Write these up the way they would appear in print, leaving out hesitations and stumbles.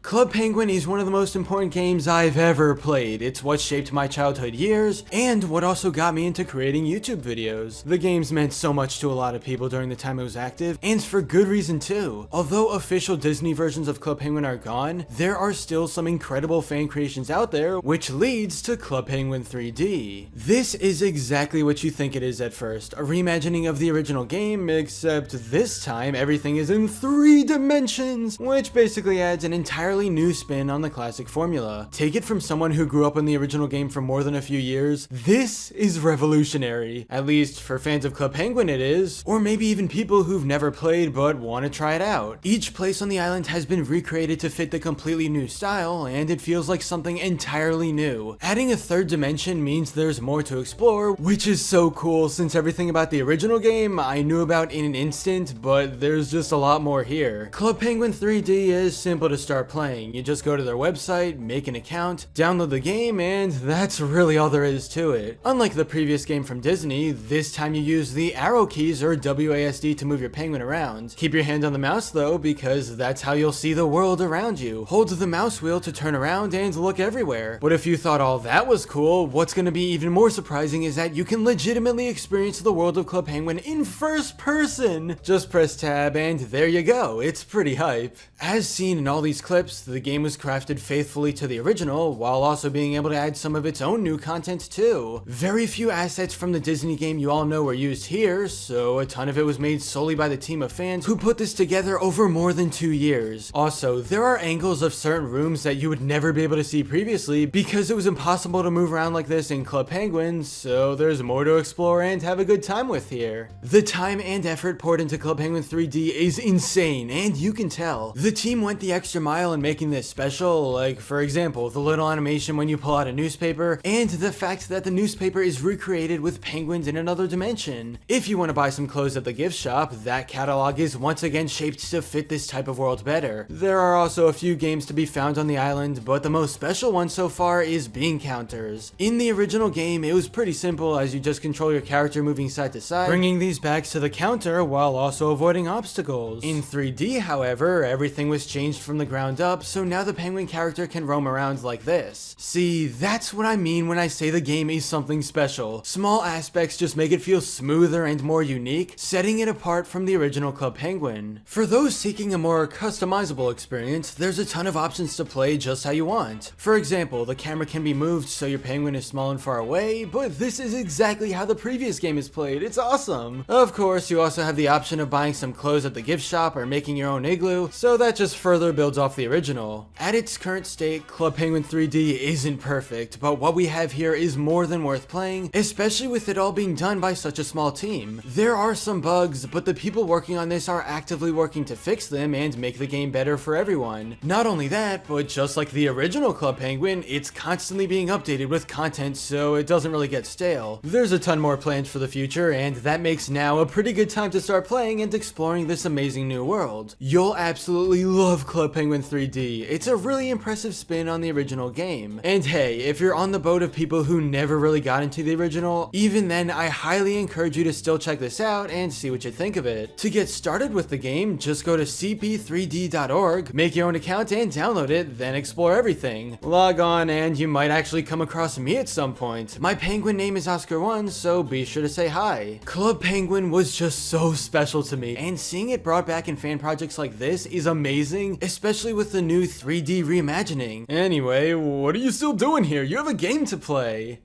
Club Penguin is one of the most important games I've ever played. It's what shaped my childhood years, and what also got me into creating YouTube videos. The game's meant so much to a lot of people during the time it was active, and for good reason too. Although official Disney versions of Club Penguin are gone, there are still some incredible fan creations out there, which leads to Club Penguin 3D. This is exactly what you think it is at first, a reimagining of the original game, except this time everything is in 3 dimensions, which basically adds an entirely new spin on the classic formula. Take it from someone who grew up in the original game for more than a few years, this is revolutionary. At least for fans of Club Penguin it is, or maybe even people who've never played but want to try it out. Each place on the island has been recreated to fit the completely new style, and it feels like something entirely new. Adding a 3rd dimension means there's more to explore, which is so cool since everything about the original game I knew about in an instant, but there's just a lot more here. Club Penguin 3D is simple to start playing. You just go to their website, make an account, download the game, and that's really all there is to it. Unlike the previous game from Disney, this time you use the arrow keys or WASD to move your penguin around. Keep your hand on the mouse though, because that's how you'll see the world around you. Hold the mouse wheel to turn around and look everywhere. But if you thought all that was cool, what's gonna be even more surprising is that you can legitimately experience the world of Club Penguin in first person. Just press tab and there you go, it's pretty hype. As seen in all these clips, the game was crafted faithfully to the original, while also being able to add some of its own new content too. Very few assets from the Disney game you all know were used here, so a ton of it was made solely by the team of fans who put this together over more than 2 years. Also, there are angles of certain rooms that you would never be able to see previously because it was impossible to move around like this in Club Penguin, so there's more to explore and have a good time with here. The time and effort poured into Club Penguin 3D is insane, and you can tell. The team went the extra mile in making this special, like for example, the little animation when you pull out a newspaper, and the fact that the newspaper is recreated with penguins in another dimension. If you want to buy some clothes at the gift shop, that catalog is once again shaped to fit this type of world better. There are also a few games to be found on the island, but the most special one so far is bean counters. In the original game, it was pretty simple as you just control your character moving side to side, bringing these bags to the counter while also avoiding obstacles. In 3D, however, everything was changed from the ground up, so now the penguin character can roam around like this. See, that's what I mean when I say the game is something special. Small aspects just make it feel smoother and more unique, setting it apart from the original Club Penguin. For those seeking a more customizable experience, there's a ton of options to play just how you want. For example, the camera can be moved so your penguin is small and far away, but this is exactly how the previous game is played. It's awesome. Of course, you also have the option of buying some clothes at the gift shop or making your own igloo, so that just further builds off the original. At its current state, Club Penguin 3D isn't perfect, but what we have here is more than worth playing, especially with it all being done by such a small team. There are some bugs, but the people working on this are actively working to fix them and make the game better for everyone. Not only that, but just like the original Club Penguin, it's constantly being updated with content so it doesn't really get stale. There's a ton more planned for the future, and that makes now a pretty good time to start playing and exploring this amazing new world. You'll absolutely love Club Penguin 3D. It's a really impressive spin on the original game. And hey, if you're on the boat of people who never really got into the original, even then I highly encourage you to still check this out and see what you think of it. To get started with the game, just go to cp3d.org, make your own account and download it, then explore everything. Log on and you might actually come across me at some point. My penguin name is Oscar1, so be sure to say hi. Club Penguin was just so special to me, and seeing it brought back in fan projects like this is amazing, especially with the new 3D reimagining. Anyway, what are you still doing here? You have a game to play!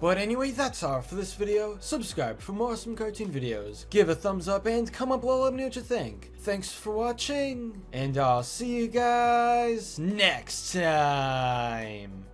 But anyway, that's all for this video. Subscribe for more awesome cartoon videos. Give a thumbs up and comment below, let me know what you think. Thanks for watching, and I'll see you guys next time.